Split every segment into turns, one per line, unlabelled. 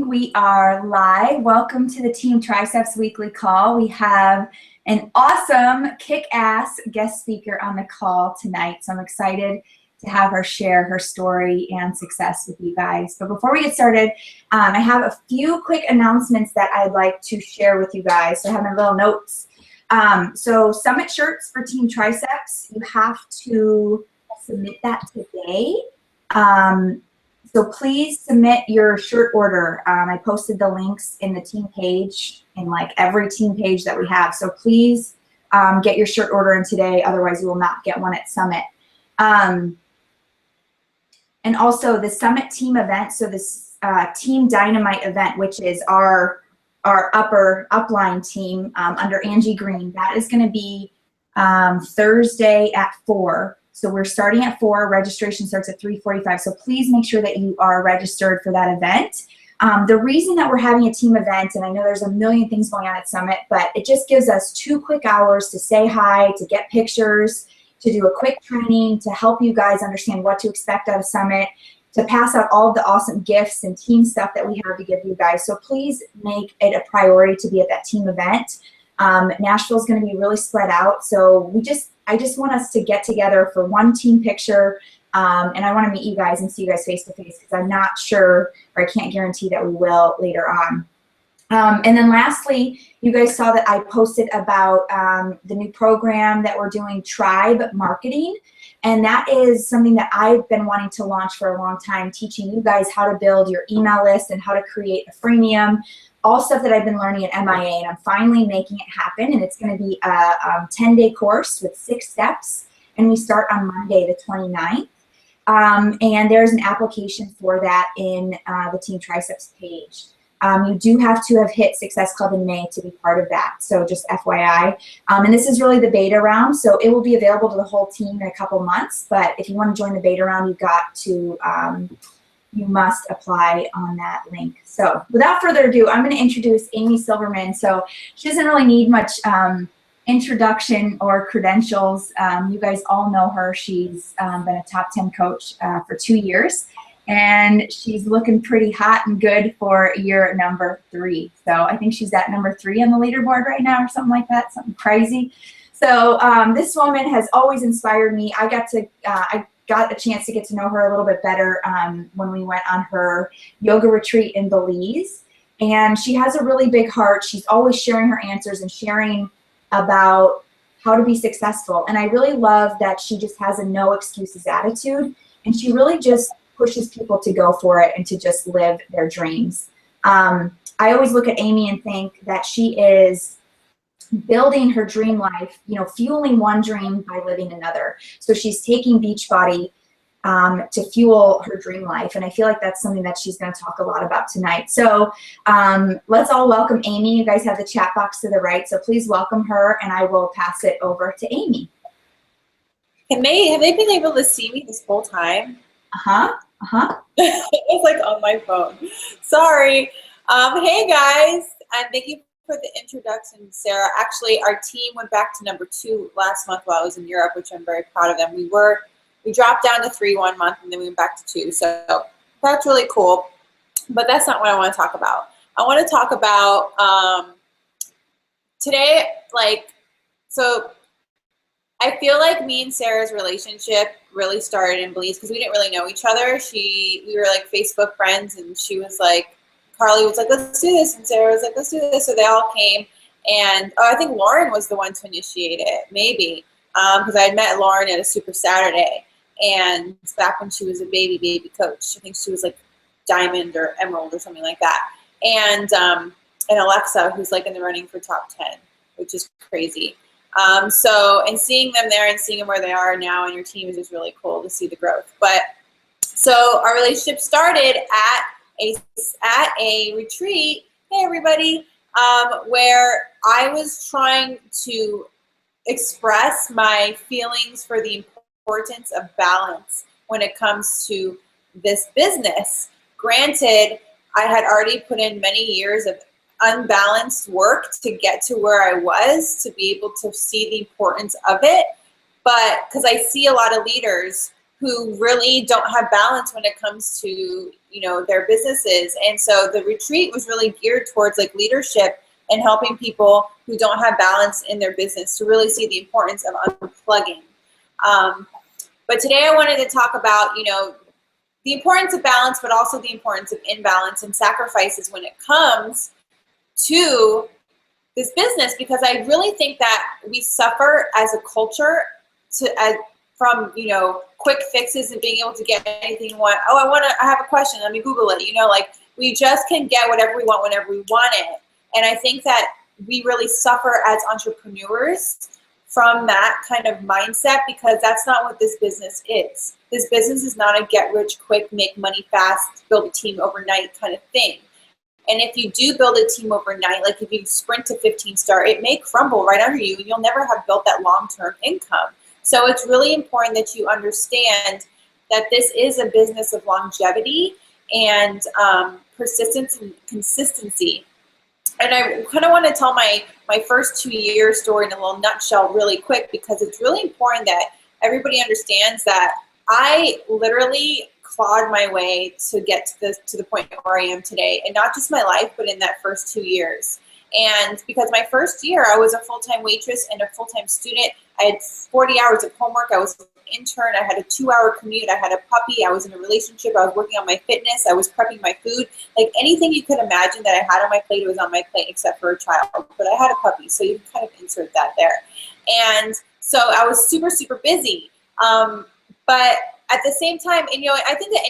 We are live. Welcome to the Team Triceps Weekly Call. We have an awesome, kick-ass guest speaker on the call tonight, so I'm excited to have her share her story and success with you guys. But before we get started, I have a few quick announcements that I'd like to share with you guys. So I have my little notes. So Summit shirts for Team Triceps, you have to submit that today. So please submit your shirt order. I posted the links in the team page, in like every team page that we have. So please get your shirt order in today, otherwise you will not get one at Summit. And also the Summit team event, so this Team Dynamite event, which is our upline team under Angie Green, that is going to be Thursday at 4. So we're starting at 4, registration starts at 3:45. So please make sure that you are registered for that event. The reason that we're having a team event, and I know there's a million things going on at Summit, but it just gives us 2 quick hours to say hi, to get pictures, to do a quick training, to help you guys understand what to expect out of Summit, to pass out all of the awesome gifts and team stuff that we have to give you guys. So please make it a priority to be at that team event. Nashville's going to be really spread out, so I just want us to get together for one team picture, and I want to meet you guys and see you guys face to face, because I'm not sure, or I can't guarantee that we will later on. And then lastly, you guys saw that I posted about the new program that we're doing, Tribe Marketing, and that is something that I've been wanting to launch for a long time, teaching you guys how to build your email list and how to create a freemium. All stuff that I've been learning at MIA, and I'm finally making it happen, and it's going to be a 10-day course with 6 steps, and we start on Monday the 29th, and there's an application for that in the Team Triceps page. You do have to have hit Success Club in May to be part of that, so just FYI. And this is really the beta round, so it will be available to the whole team in a couple months, but if you want to join the beta round, you've got to you must apply on that link. So without further ado, I'm going to introduce Amy Silverman. So she doesn't really need much introduction or credentials. You guys all know her. She's been a top 10 coach for 2 years, and she's looking pretty hot and good for year number 3. So I think she's at number 3 on the leaderboard right now, or something like that, something crazy. So this woman has always inspired me. I got a chance to get to know her a little bit better when we went on her yoga retreat in Belize. And she has a really big heart. She's always sharing her answers and sharing about how to be successful. And I really love that she just has a no excuses attitude. And she really just pushes people to go for it and to just live their dreams. I always look at Amy and think that she is building her dream life, fueling one dream by living another. So she's taking Beachbody to fuel her dream life. And I feel like that's something that she's going to talk a lot about tonight. So let's all welcome Amy. You guys have the chat box to the right, so please welcome her, and I will pass it over to Amy.
Have they been able to see me this whole time? It's like on my phone. Sorry. Hey guys, and thank you for the introduction, Sarah. Actually, our team went back to number 2 last month while I was in Europe, which I'm very proud of them. We dropped down to 3 one month, and then we went back to 2. So that's really cool. But that's not what I want to talk about. I want to talk about today, so I feel like me and Sarah's relationship really started in Belize because we didn't really know each other. We were like Facebook friends, and she was like, Carly was like, let's do this, and Sarah was like, let's do this. So they all came, and I think Lauren was the one to initiate it, maybe, because I had met Lauren at a Super Saturday, and back when she was a baby coach. I think she was like Diamond or Emerald or something like that. And Alexa, who's like in the running for top 10, which is crazy. And seeing them there and seeing them where they are now and your team is just really cool to see the growth. But so our relationship started at a retreat, hey everybody, where I was trying to express my feelings for the importance of balance when it comes to this business. Granted, I had already put in many years of unbalanced work to get to where I was, to be able to see the importance of it. But because I see a lot of leaders who really don't have balance when it comes to, you know, their businesses. And so the retreat was really geared towards like leadership and helping people who don't have balance in their business to really see the importance of unplugging. But today I wanted to talk about, you know, the importance of balance, but also the importance of imbalance and sacrifices when it comes to this business, because I really think that we suffer as a culture from, you know, quick fixes and being able to get anything you want. Oh, I have a question, let me Google it. You know, like we just can get whatever we want whenever we want it. And I think that we really suffer as entrepreneurs from that kind of mindset, because that's not what this business is. This business is not a get rich quick, make money fast, build a team overnight kind of thing. And if you do build a team overnight, like if you sprint to 15-star, it may crumble right under you and you'll never have built that long-term income. So it's really important that you understand that this is a business of longevity and persistence and consistency. And I kind of want to tell my first 2-year story in a little nutshell really quick, because it's really important that everybody understands that I literally clawed my way to get to the point where I am today, and not just my life, but in that first 2 years. And because my first year, I was a full-time waitress and a full-time student. I had 40 hours of homework. I was an intern. I had a 2-hour commute. I had a puppy. I was in a relationship. I was working on my fitness. I was prepping my food. Like anything you could imagine that I had on my plate, it was on my plate, except for a child. But I had a puppy, so you can kind of insert that there. And so I was super, super busy. But at the same time, and you know, I think that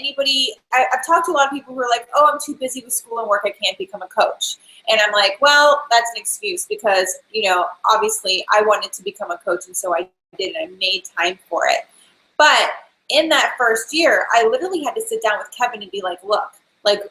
I've talked to a lot of people who are like, oh, I'm too busy with school and work, I can't become a coach. And I'm like, well, that's an excuse, because, you know, obviously I wanted to become a coach, and so I did, and I made time for it. But in that first year, I literally had to sit down with Kevin and be like, look, like,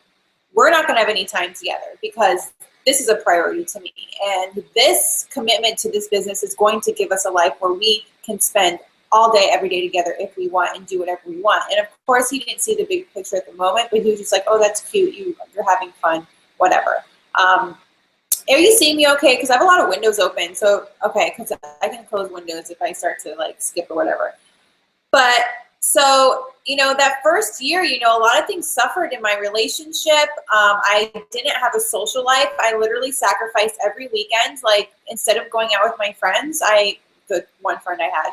we're not gonna have any time together, because this is a priority to me. And this commitment to this business is going to give us a life where we can spend all day, every day together if we want, and do whatever we want. And of course, he didn't see the big picture at the moment, but he was just like, oh, that's cute, you're having fun, whatever. Are you seeing me okay? Because I have a lot of windows open. So, okay, because I can close windows if I start to like skip or whatever. But so, you know, that first year, you know, a lot of things suffered in my relationship. I didn't have a social life. I literally sacrificed every weekend. Like, instead of going out with my friends, the one friend I had,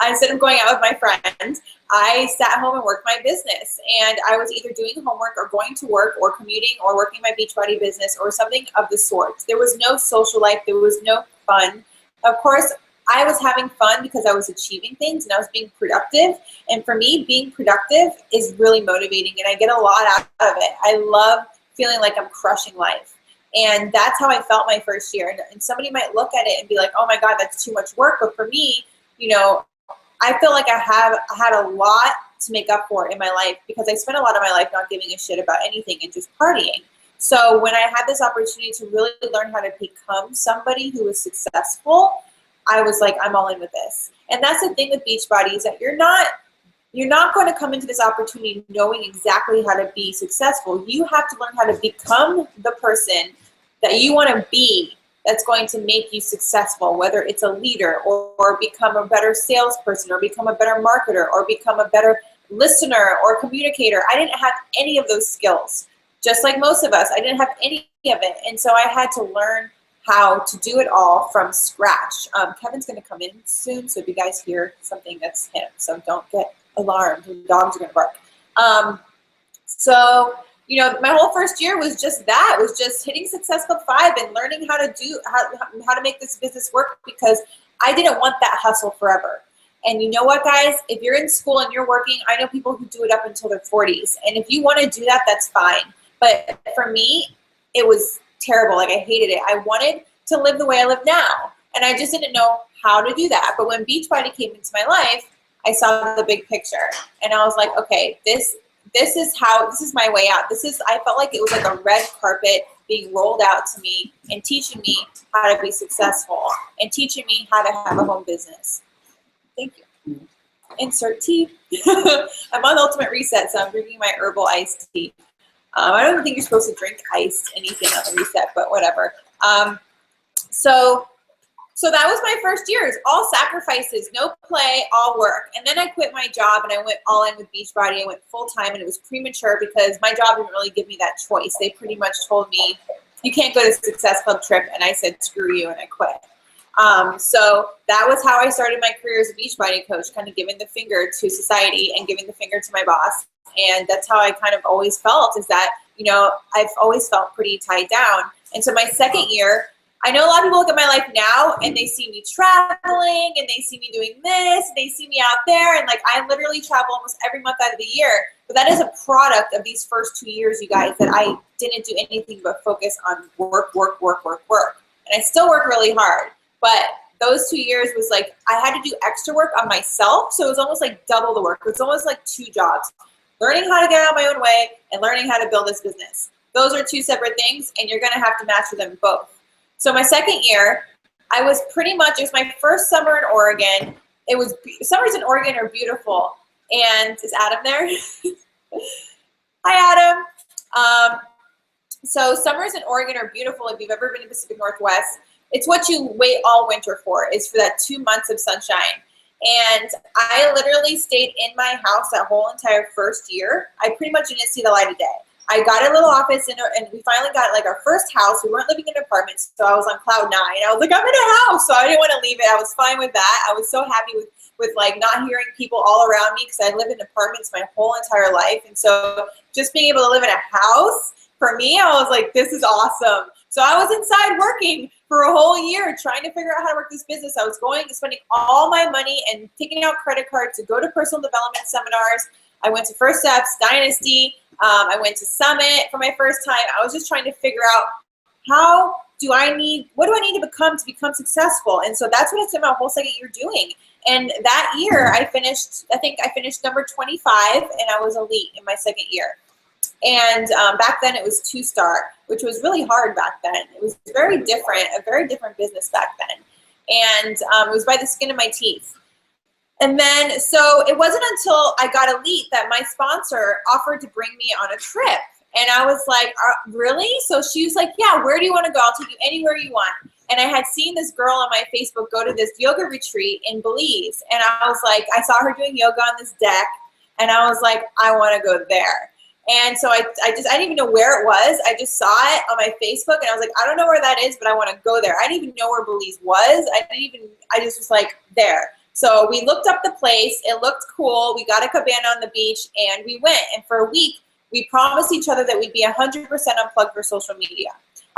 instead of going out with my friends, I sat home and worked my business. And I was either doing homework or going to work or commuting or working my Beachbody business or something of the sort. There was no social life. There was no fun. Of course, I was having fun because I was achieving things and I was being productive. And for me, being productive is really motivating, and I get a lot out of it. I love feeling like I'm crushing life. And that's how I felt my first year. And somebody might look at it and be like, oh my God, that's too much work. But for me, you know, I feel like I had a lot to make up for in my life, because I spent a lot of my life not giving a shit about anything and just partying. So when I had this opportunity to really learn how to become somebody who was successful, I was like, I'm all in with this. And that's the thing with Beachbody, is that you're not going to come into this opportunity knowing exactly how to be successful. You have to learn how to become the person that you want to be, that's going to make you successful, whether it's a leader or become a better salesperson or become a better marketer or become a better listener or communicator. I didn't have any of those skills. Just like most of us, I didn't have any of it. And so I had to learn how to do it all from scratch. Kevin's going to come in soon, so if you guys hear something, that's him. So don't get alarmed. The dogs are going to bark. So, you know, my whole first year was just that. It was just hitting Success Club 5 and learning how to make this business work, because I didn't want that hustle forever. And you know what, guys? If you're in school and you're working, I know people who do it up until their 40s. And if you want to do that, that's fine. But for me, it was terrible. Like, I hated it. I wanted to live the way I live now. And I just didn't know how to do that. But when Beachbody came into my life, I saw the big picture. And I was like, okay, this is my way out. I felt like it was like a red carpet being rolled out to me and teaching me how to be successful and teaching me how to have a home business. Thank you. Insert tea. I'm on Ultimate Reset, so I'm drinking my herbal iced tea. I don't think you're supposed to drink iced anything on the reset, but whatever. So So that was my first years, all sacrifices, no play, all work. And then I quit my job and I went all in with Beachbody. I went full time, and it was premature because my job didn't really give me that choice. They pretty much told me, you can't go to Success Club trip. And I said, screw you, and I quit. So that was how I started my career as a Beachbody coach, kind of giving the finger to society and giving the finger to my boss. And that's how I kind of always felt, is that, you know, I've always felt pretty tied down. And so my second year, I know a lot of people look at my life now and they see me traveling and they see me doing this, and they see me out there, and like I literally travel almost every month out of the year. But that is a product of these first 2 years, you guys, that I didn't do anything but focus on work, work, work, work, work. And I still work really hard. But those 2 years was like, I had to do extra work on myself. So it was almost like double the work. It was almost like 2 jobs, learning how to get out of my own way and learning how to build this business. Those are 2 separate things, and you're going to have to master them both. So my second year, I was pretty much, it was my first summer in Oregon. Summers in Oregon are beautiful. And is Adam there? Hi, Adam. So summers in Oregon are beautiful if you've ever been to the Pacific Northwest. It's what you wait all winter for, is for that 2 months of sunshine. And I literally stayed in my house that whole entire first year. I pretty much didn't see the light of day. I got a little office and we finally got like our first house. We weren't living in apartments, so I was on cloud 9. I was like, I'm in a house, so I didn't want to leave it. I was fine with that. I was so happy with like not hearing people all around me, because I lived in apartments my whole entire life. And so just being able to live in a house, for me, I was like, this is awesome. So I was inside working for a whole year trying to figure out how to work this business. I was spending all my money and taking out credit cards to go to personal development seminars. I went to First Steps, Dynasty. I went to Summit for my first time. I was just trying to figure out what do I need to become successful? And so that's what I spent my whole second year doing. And that year I think I finished number 25, and I was elite in my second year. And back then it was 2-star, which was really hard back then. It was a very different business back then. And it was by the skin of my teeth. And then, so it wasn't until I got elite that my sponsor offered to bring me on a trip. And I was like, really? So she was like, yeah, where do you want to go? I'll take you anywhere you want. And I had seen this girl on my Facebook go to this yoga retreat in Belize. And I was like, I saw her doing yoga on this deck. And I was like, I want to go there. And so I didn't even know where it was. I just saw it on my Facebook, and I was like, I don't know where that is, but I want to go there. I didn't even know where Belize was. I just was like, there. So we looked up the place. It looked cool. We got a cabana on the beach, and we went. And for a week, we promised each other that we'd be 100% unplugged for social media.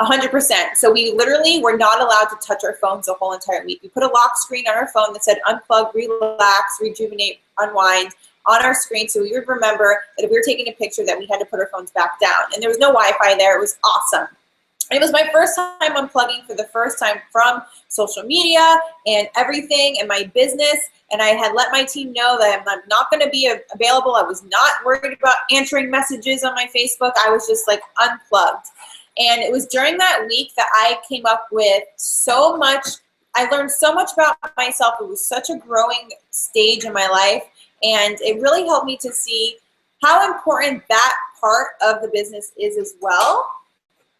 100%. So we literally were not allowed to touch our phones the whole entire week. We put a lock screen on our phone that said unplug, relax, rejuvenate, unwind on our screen, so we would remember that if we were taking a picture that we had to put our phones back down. And there was no Wi-Fi there. It was awesome. And it was my first time unplugging for the first time from social media and everything and my business. And I had let my team know that I'm not going to be available. I was not worried about answering messages on my Facebook. I was just like unplugged. And it was during that week that I came up with so much. I learned so much about myself. It was such a growing stage in my life. And it really helped me to see how important that part of the business is as well,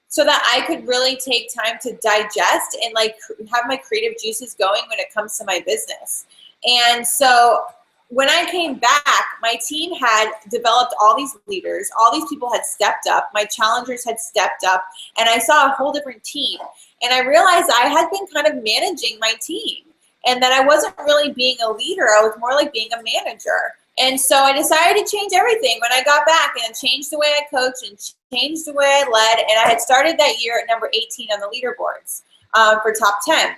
so that I could really take time to digest and like have my creative juices going when it comes to my business. And so when I came back, my team had developed all these leaders, all these people had stepped up, my challengers had stepped up, and I saw a whole different team. And I realized I had been kind of managing my team, and that I wasn't really being a leader. I was more like being a manager. And so I decided to change everything when I got back, and changed the way I coached and changed the way I led. And I had started that year at number 18 on the leaderboards for top 10.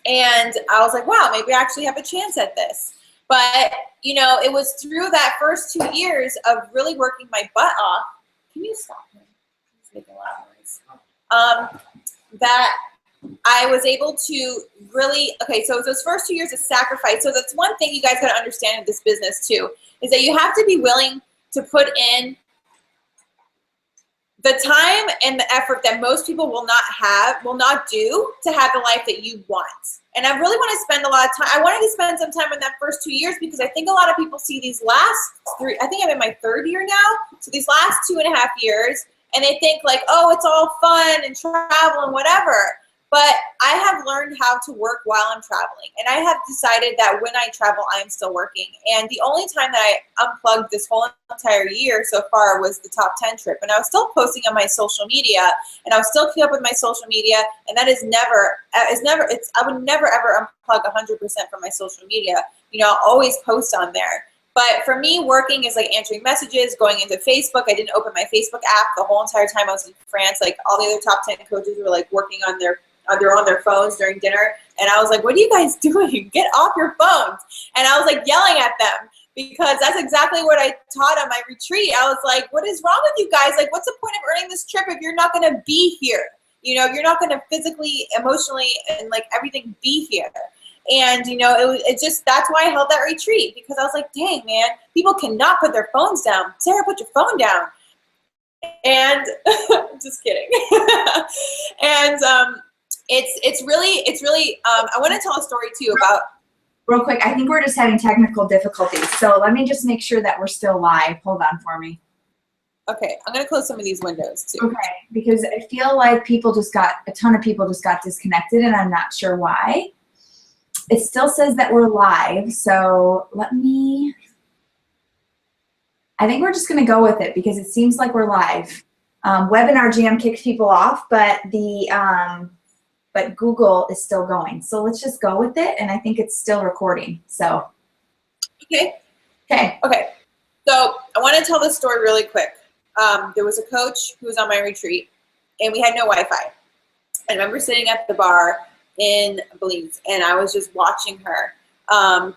And I was like, wow, maybe I actually have a chance at this. But, you know, it was through that first 2 years of really working my butt off. Can you stop me? It's making a lot of noise. That I was able to really, so those first 2 years of sacrifice. So that's one thing you guys got to understand in this business too, is that you have to be willing to put in the time and the effort that most people will not do to have the life that you want. And I really want to spend a lot of time. I wanted to spend some time in that first 2 years, because I think a lot of people see these last 3, I think I'm in my 3rd year now. So these last 2.5 years, and they think like, oh, it's all fun and travel and whatever. But I have learned how to work while I'm traveling. And I have decided that when I travel, I am still working. And the only time that I unplugged this whole entire year so far was the top 10 trip. And I was still posting on my social media, and I was still keeping up with my social media. And that is I would never ever unplug 100% from my social media. You know, I'll always post on there. But for me, working is like answering messages, going into Facebook. I didn't open my Facebook app the whole entire time I was in France. Like all the other top 10 coaches were like working on their they're on their phones during dinner, and I was like, what are you guys doing? Get off your phones. And I was like yelling at them, because that's exactly what I taught on my retreat. I was like, what is wrong with you guys? Like, what's the point of earning this trip if you're not going to be here? You know, you're not going to physically, emotionally, and like everything be here. And, you know, it just, that's why I held that retreat, because I was like, dang, man, people cannot put their phones down. Sarah, put your phone down. And just kidding. And, it's really I want to tell a story too about.
Real quick, I think we're just having technical difficulties. So let me just make sure that we're still live. Hold on for me.
Okay, I'm gonna close some of these windows too.
Okay, because I feel like a ton of people just got disconnected, and I'm not sure why. It still says that we're live, so I think we're just gonna go with it because it seems like we're live. Webinar Jam kicked people off, but but Google is still going. So let's just go with it, and I think it's still recording, so.
Okay.
Okay.
Okay, so I want to tell this story really quick. There was a coach who was on my retreat, and we had no Wi-Fi. I remember sitting at the bar in Belize, and I was just watching her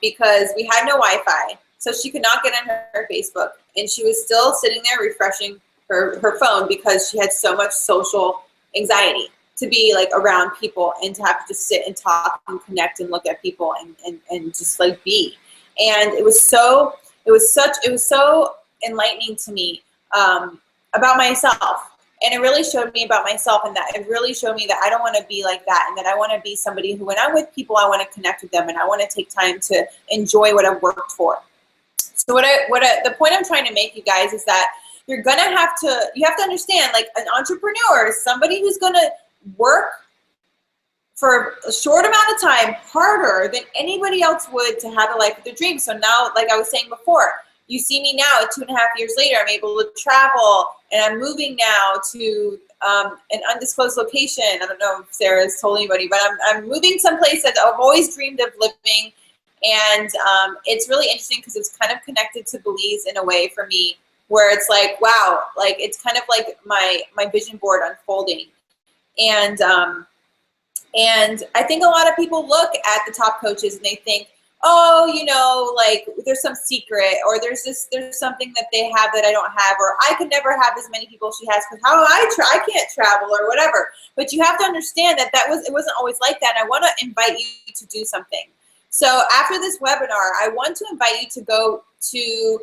because we had no Wi-Fi, so she could not get on her Facebook, and she was still sitting there refreshing her phone because she had so much social anxiety to be like around people and to have to just sit and talk and connect and look at people and just like be. And it was so enlightening to me about myself. And it really showed me about myself, and that it really showed me that I don't want to be like that, and that I want to be somebody who, when I'm with people, I want to connect with them, and I want to take time to enjoy what I've worked for. So the point I'm trying to make, you guys, is that you have to understand, like, an entrepreneur is somebody who's going to work for a short amount of time harder than anybody else would to have a life of their dreams. So now, like I was saying before, you see me now at 2.5 years later, I'm able to travel, and I'm moving now to an undisclosed location. I don't know if Sarah's told anybody, but I'm moving someplace that I've always dreamed of living. And it's really interesting because it's kind of connected to Belize in a way for me, where it's like, wow, like it's kind of like my vision board unfolding. And I think a lot of people look at the top coaches and they think, oh, you know, like there's some secret, or there's something that they have that I don't have, or I could never have as many people she has because I can't travel or whatever. But you have to understand that it wasn't always like that. And I want to invite you to do something. So after this webinar, I want to invite you to go to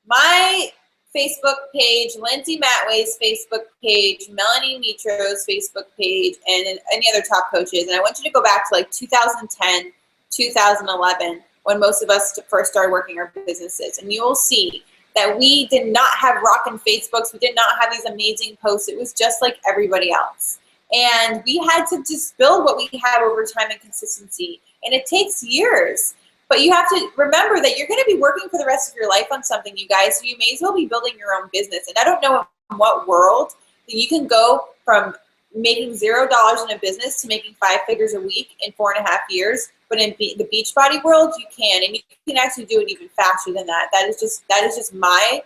my Facebook page, Lindsay Matway's Facebook page, Melanie Mitro's Facebook page, and any other top coaches. And I want you to go back to like 2010, 2011, when most of us first started working our businesses. And you will see that we did not have rockin' Facebooks. We did not have these amazing posts. It was just like everybody else. And we had to just build what we had over time and consistency. And it takes years. But you have to remember that you're going to be working for the rest of your life on something, you guys. So you may as well be building your own business. And I don't know in what world that you can go from making $0 in a business to making 5 figures a week in 4.5 years. But in the Beachbody world, you can, and you can actually do it even faster than that. That is just my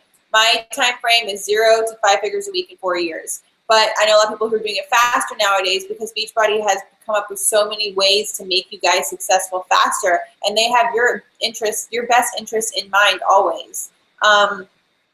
time frame is 0 to 5 figures a week in 4 years. But I know a lot of people who are doing it faster nowadays because Beachbody has come up with so many ways to make you guys successful faster, and they have your best interest in mind always.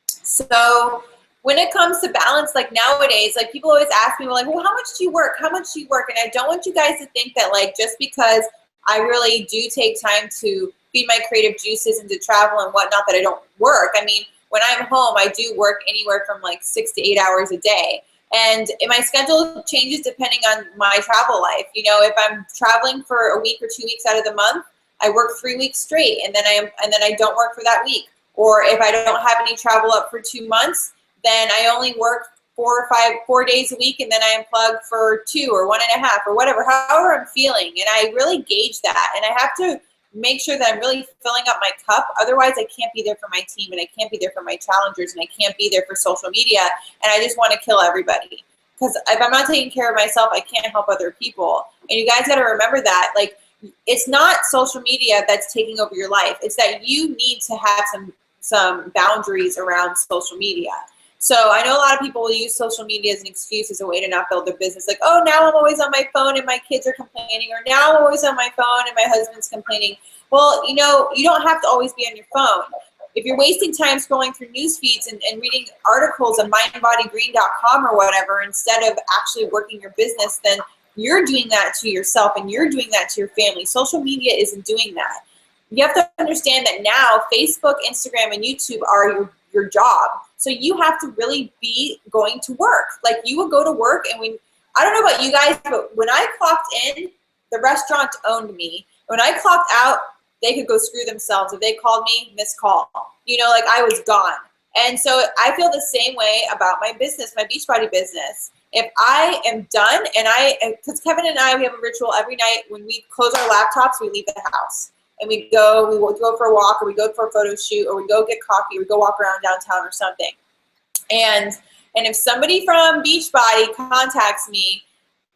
So when it comes to balance, like nowadays, like people always ask me, like, well, how much do you work? How much do you work? And I don't want you guys to think that like just because I really do take time to feed my creative juices and to travel and whatnot that I don't work. I mean, when I'm home, I do work anywhere from like 6 to 8 hours a day. And my schedule changes depending on my travel life. You know, if I'm traveling for a week or 2 weeks out of the month, I work 3 weeks straight, and then I don't work for that week. Or if I don't have any travel up for 2 months, then I only work 4 days a week, and then I unplug for 2 or 1.5 or whatever, however I'm feeling. And I really gauge that. And I have to make sure that I'm really filling up my cup. Otherwise, I can't be there for my team, and I can't be there for my challengers, and I can't be there for social media. And I just want to kill everybody. Because if I'm not taking care of myself, I can't help other people. And you guys got to remember that. Like, it's not social media that's taking over your life. It's that you need to have some boundaries around social media. So I know a lot of people will use social media as an excuse, as a way to not build their business. Like, oh, now I'm always on my phone and my kids are complaining, or now I'm always on my phone and my husband's complaining. Well, you know, you don't have to always be on your phone. If you're wasting time scrolling through news feeds and reading articles on mindbodygreen.com or whatever, instead of actually working your business, then you're doing that to yourself and you're doing that to your family. Social media isn't doing that. You have to understand that now Facebook, Instagram, and YouTube are your job. So you have to really be going to work. Like, you would go to work, and I don't know about you guys, but when I clocked in, the restaurant owned me. When I clocked out, they could go screw themselves. If they called me, missed call. You know, like, I was gone. And so I feel the same way about my business, my Beachbody business. If I am done, because Kevin and I, we have a ritual every night. When we close our laptops, we leave the house. And we will go for a walk, or we go for a photo shoot, or we go get coffee, or we go walk around downtown or something. And if somebody from Beachbody contacts me,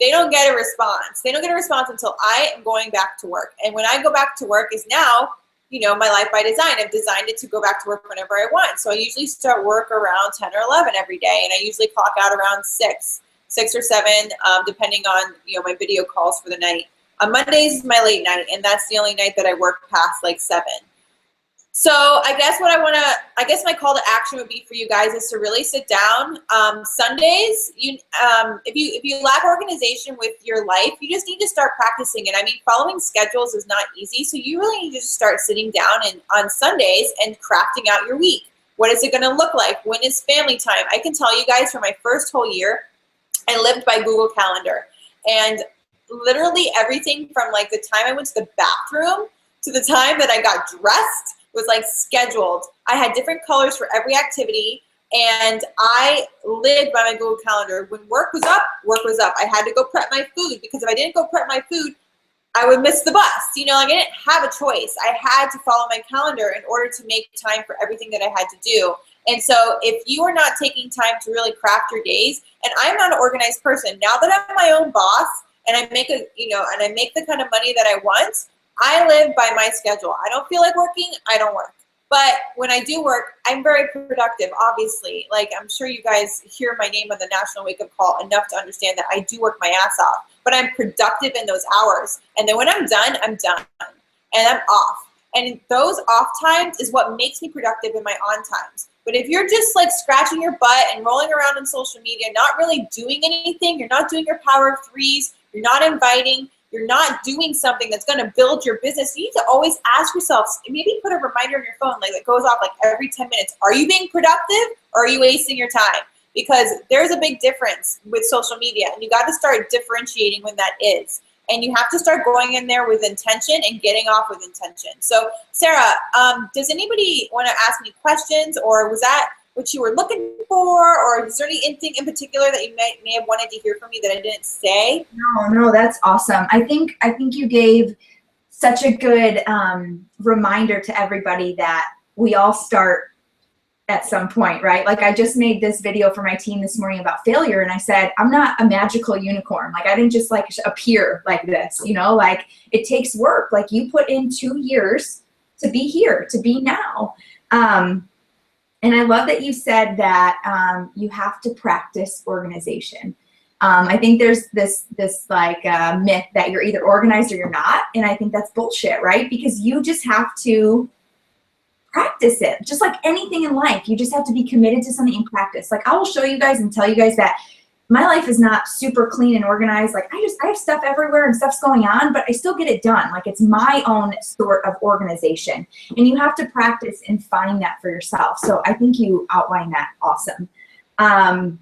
they don't get a response. They don't get a response until I am going back to work. And when I go back to work is now, you know, my life by design. I've designed it to go back to work whenever I want. So I usually start work around 10 or 11 every day, and I usually clock out around 6 or 7, depending on, you know, my video calls for the night. On Mondays is my late night, and that's the only night that I work past like 7. So I guess my call to action would be for you guys is to really sit down. Sundays, if you lack organization with your life, you just need to start practicing it. I mean, following schedules is not easy, so you really need to just start sitting down on Sundays and crafting out your week. What is it going to look like? When is family time? I can tell you guys, for my first whole year, I lived by Google Calendar, and literally everything from like the time I went to the bathroom to the time that I got dressed was like scheduled. I had different colors for every activity, and I lived by my Google Calendar. When work was up, work was up. I had to go prep my food, because if I didn't go prep my food, I would miss the bus. You know, like, I didn't have a choice. I had to follow my calendar in order to make time for everything that I had to do. And so if you are not taking time to really craft your days, and I'm not an organized person, now that I'm my own boss, and I make the kind of money that I want, I live by my schedule. I don't feel like working, I don't work. But when I do work, I'm very productive, obviously. Like, I'm sure you guys hear my name on the National Wake Up Call enough to understand that I do work my ass off. But I'm productive in those hours. And then when I'm done, I'm done. And I'm off. And those off times is what makes me productive in my on times. But if you're just like scratching your butt and rolling around on social media, not really doing anything, you're not doing your power of threes, you're not inviting, you're not doing something that's going to build your business, you need to always ask yourself, maybe put a reminder on your phone like that goes off like every 10 minutes. Are you being productive, or are you wasting your time? Because there's a big difference with social media, and you got to start differentiating when that is. And you have to start going in there with intention and getting off with intention. So Sarah, does anybody want to ask me questions, or was that what you were looking for, or is there anything in particular that you may have wanted to hear from me that I didn't say?
No, that's awesome. I think you gave such a good reminder to everybody that we all start at some point, right? Like, I just made this video for my team this morning about failure, and I said, I'm not a magical unicorn. Like, I didn't just like appear like this, you know, like, it takes work. Like, you put in 2 years to be here, to be now. And I love that you said that you have to practice organization. I think there's this like myth that you're either organized or you're not, and I think that's bullshit, right? Because you just have to practice it. Just like anything in life, you just have to be committed to something and practice. Like, I will show you guys and tell you guys that my life is not super clean and organized. Like, I have stuff everywhere and stuff's going on, but I still get it done. Like, it's my own sort of organization, and you have to practice and find that for yourself. So I think you outlined that awesome. And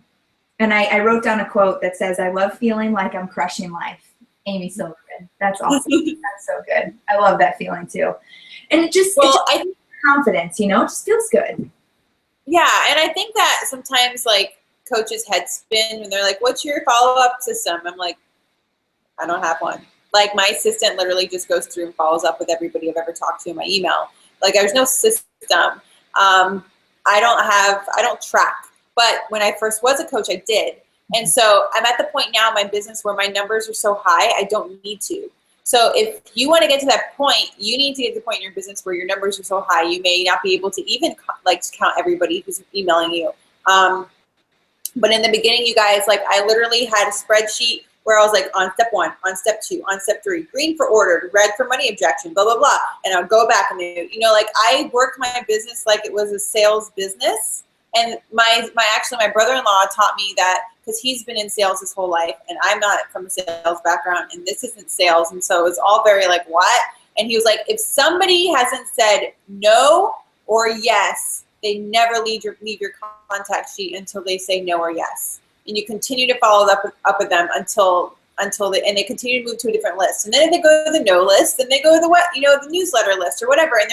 I wrote down a quote that says, I love feeling like I'm crushing life. Amy Silverman. That's awesome. That's so good. I love that feeling too. And it just, I think confidence, you know, it just feels good.
Yeah, and I think that sometimes, like, coaches head spin when they're like, what's your follow-up system? I'm like, I don't have one. Like, my assistant literally just goes through and follows up with everybody I've ever talked to in my email. Like, there's no system. I don't track. But when I first was a coach, I did. And so I'm at the point now in my business where my numbers are so high, I don't need to. So if you want to get to that point, you need to get to the point in your business where your numbers are so high, you may not be able to even like count everybody who's emailing you. But in the beginning, you guys, like, I literally had a spreadsheet where I was like, on step 1, on step 2, on step 3, green for ordered, red for money objection, blah, blah, blah. And I'll go back and, you know, like, I worked my business like it was a sales business. And my brother-in-law taught me that, because he's been in sales his whole life, and I'm not from a sales background, and this isn't sales. And so it was all very like, what? And he was like, if somebody hasn't said no or yes, they never leave your contact sheet until they say no or yes. And you continue to follow up with them until they continue to move to a different list. And then if they go to the no list, then they go to the newsletter list or whatever. And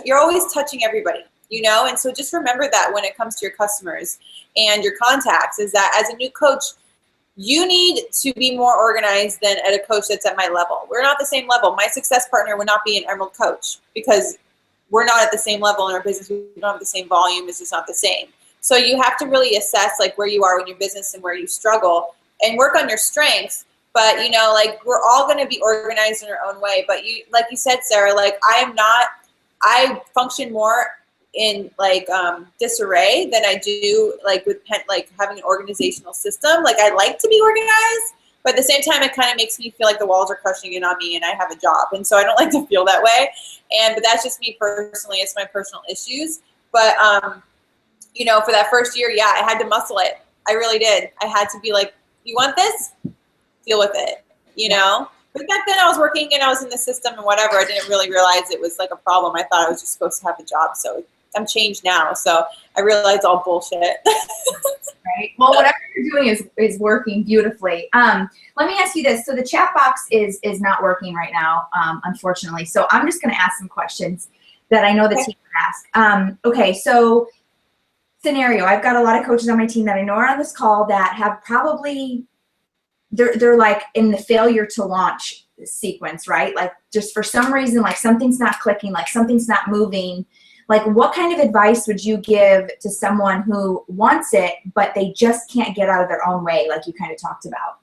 you're always touching everybody, you know? And so just remember that when it comes to your customers and your contacts, is that as a new coach, you need to be more organized than at a coach that's at my level. We're not the same level. My success partner would not be an Emerald coach because we're not at the same level in our business. We don't have the same volume. It's just not the same. So you have to really assess like where you are in your business and where you struggle and work on your strengths. But, you know, like, we're all going to be organized in our own way. But you, like you said, Sarah, like, I function more in like disarray than I do like with having an organizational system. Like, I like to be organized, but at the same time, it kind of makes me feel like the walls are crushing in on me and I have a job. And so I don't like to feel that way. But that's just me personally. It's my personal issues. But, you know, for that first year, yeah, I had to muscle it. I really did. I had to be like, you want this? Deal with it, you know? But back then I was working and I was in the system and whatever. I didn't really realize it was like a problem. I thought I was just supposed to have a job. So I'm changed now. So I realize all bullshit.
Right. Well, whatever you're doing is working beautifully. Let me ask you this. So the chat box is not working right now, unfortunately. So I'm just going to ask some questions that I know the team can ask. Okay. So scenario, I've got a lot of coaches on my team that I know are on this call that have probably, they're like in the failure to launch sequence, right? Like, just for some reason, like, something's not clicking, like something's not moving. Like, what kind of advice would you give to someone who wants it, but they just can't get out of their own way, like you kind of talked about?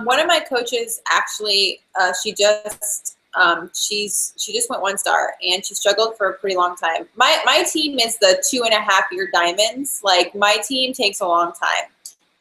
One of my coaches actually, she just went 1 star and she struggled for a pretty long time. My team is the 2.5-year diamonds. Like, my team takes a long time,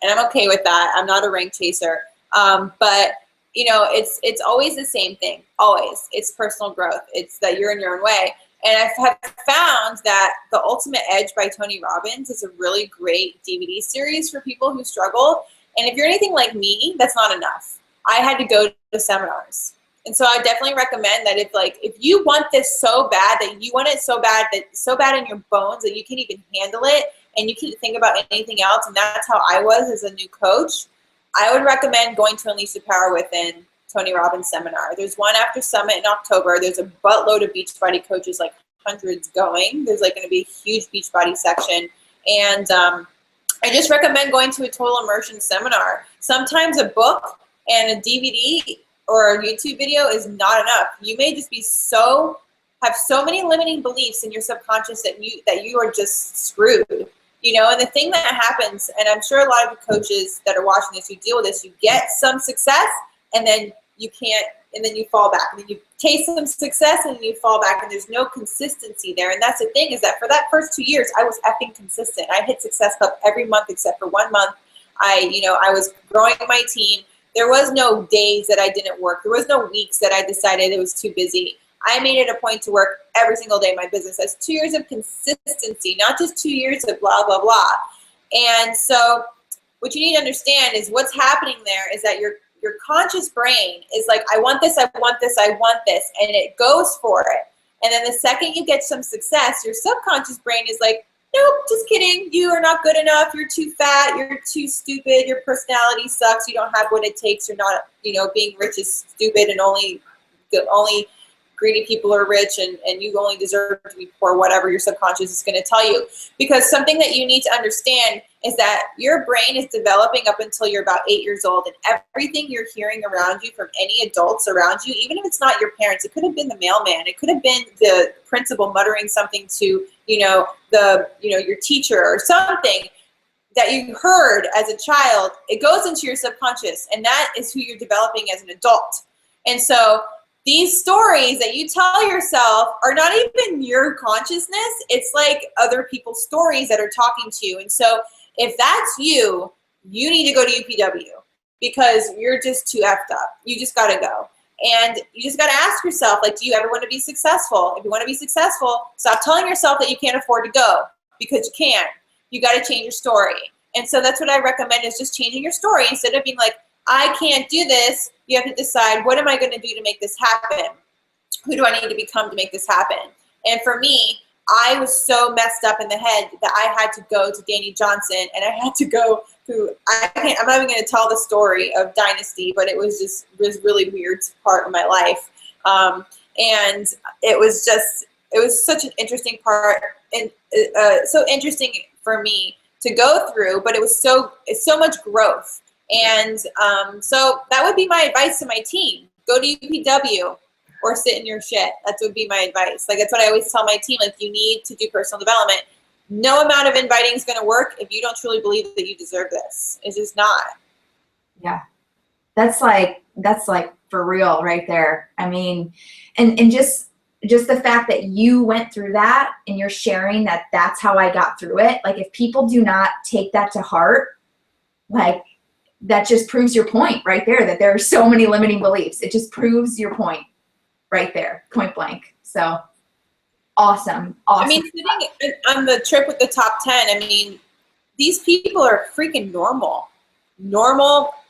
and I'm okay with that. I'm not a rank chaser. But you know, it's always the same thing. Always, it's personal growth. It's that you're in your own way. And I have found that The Ultimate Edge by Tony Robbins is a really great DVD series for people who struggle. And if you're anything like me, that's not enough. I had to go to seminars. And so I definitely recommend that if you want this so bad, that you want it so bad in your bones that you can't even handle it and you can't think about anything else, and that's how I was as a new coach, I would recommend going to Unleash the Power Within Tony Robbins seminar. There's one after Summit in October. There's a buttload of Beachbody coaches, like hundreds going. There's like going to be a huge Beachbody section. And I just recommend going to a total immersion seminar. Sometimes a book and a DVD or a YouTube video is not enough. You may just be have so many limiting beliefs in your subconscious that you are just screwed. You know, and the thing that happens, and I'm sure a lot of the coaches that are watching this, you deal with this, you get some success and then you can't, and then you fall back. And then you taste some success and then you fall back, and there's no consistency there. And that's the thing, is that for that first 2 years, I was effing consistent. I hit Success Club every month except for 1 month. I was growing my team. There was no days that I didn't work. There was no weeks that I decided it was too busy. I made it a point to work every single day in my business. That's 2 years of consistency, not just 2 years of blah, blah, blah. And so what you need to understand is what's happening there is that your conscious brain is like, I want this, I want this, I want this, and it goes for it. And then the second you get some success, your subconscious brain is like, nope, just kidding. You are not good enough. You're too fat. You're too stupid. Your personality sucks. You don't have what it takes. You're not, being rich is stupid and only greedy people are rich and you only deserve to be poor, whatever your subconscious is going to tell you. Because something that you need to understand is that your brain is developing up until you're about 8 years old, and everything you're hearing around you from any adults around you, even if it's not your parents, it could have been the mailman, it could have been the principal muttering something to, your teacher or something that you heard as a child, it goes into your subconscious, and that is who you're developing as an adult. And so these stories that you tell yourself are not even your consciousness. It's like other people's stories that are talking to you. And so if that's you, you need to go to UPW because you're just too effed up. You just got to go. And you just got to ask yourself, like, do you ever want to be successful? If you want to be successful, stop telling yourself that you can't afford to go, because you can. You got to change your story. And so that's what I recommend, is just changing your story. Instead of being like, I can't do this, you have to decide, what am I going to do to make this happen? Who do I need to become to make this happen? And for me, I was so messed up in the head that I had to go to Danny Johnson, and I had to go through, I'm not even going to tell the story of Dynasty, but it was really weird part of my life. And it was such an interesting part, and so interesting for me to go through, but it's so much growth. And so that would be my advice to my team. Go to UPW or sit in your shit. That would be my advice. Like, that's what I always tell my team. Like, you need to do personal development. No amount of inviting is going to work if you don't truly believe that you deserve this. It's just not.
Yeah. That's like for real right there. I mean, and just the fact that you went through that and you're sharing that that's how I got through it. Like, if people do not take that to heart, like, that just proves your point right there, that there are so many limiting beliefs. It just proves your point right there, point blank. So awesome.
I mean, sitting on the trip with the top 10, I mean, these people are freaking normal.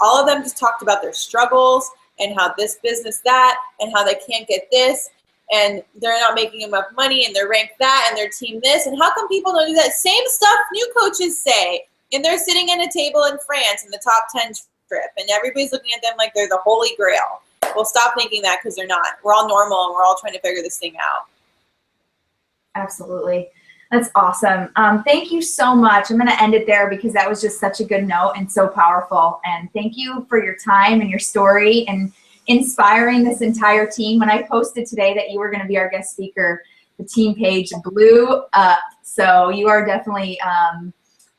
All of them just talked about their struggles and how this business, that, and how they can't get this, and they're not making enough money, and they're ranked that, and their team this, and how come people don't do that? Same stuff new coaches say. And they're sitting at a table in France in the top 10 trip, and everybody's looking at them like they're the holy grail. Well, stop thinking that, because they're not. We're all normal, and we're all trying to figure this thing out.
Absolutely. That's awesome. Thank you so much. I'm going to end it there because that was just such a good note and so powerful. And thank you for your time and your story and inspiring this entire team. When I posted today that you were going to be our guest speaker, the team page blew up. So you are definitely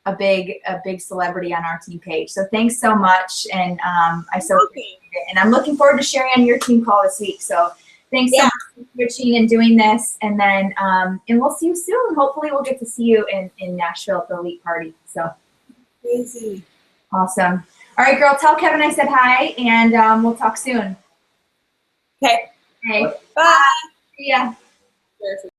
a big celebrity on our team page. So thanks so much, and I so appreciate it. And I'm looking forward to sharing on your team call this week. So thanks so much for switching and doing this, and then and we'll see you soon. Hopefully we'll get to see you in Nashville at the Elite Party. So
crazy.
Awesome. All right, girl, tell Kevin I said hi, and we'll talk soon.
Okay.
Okay.
Bye.
See ya.
Sure.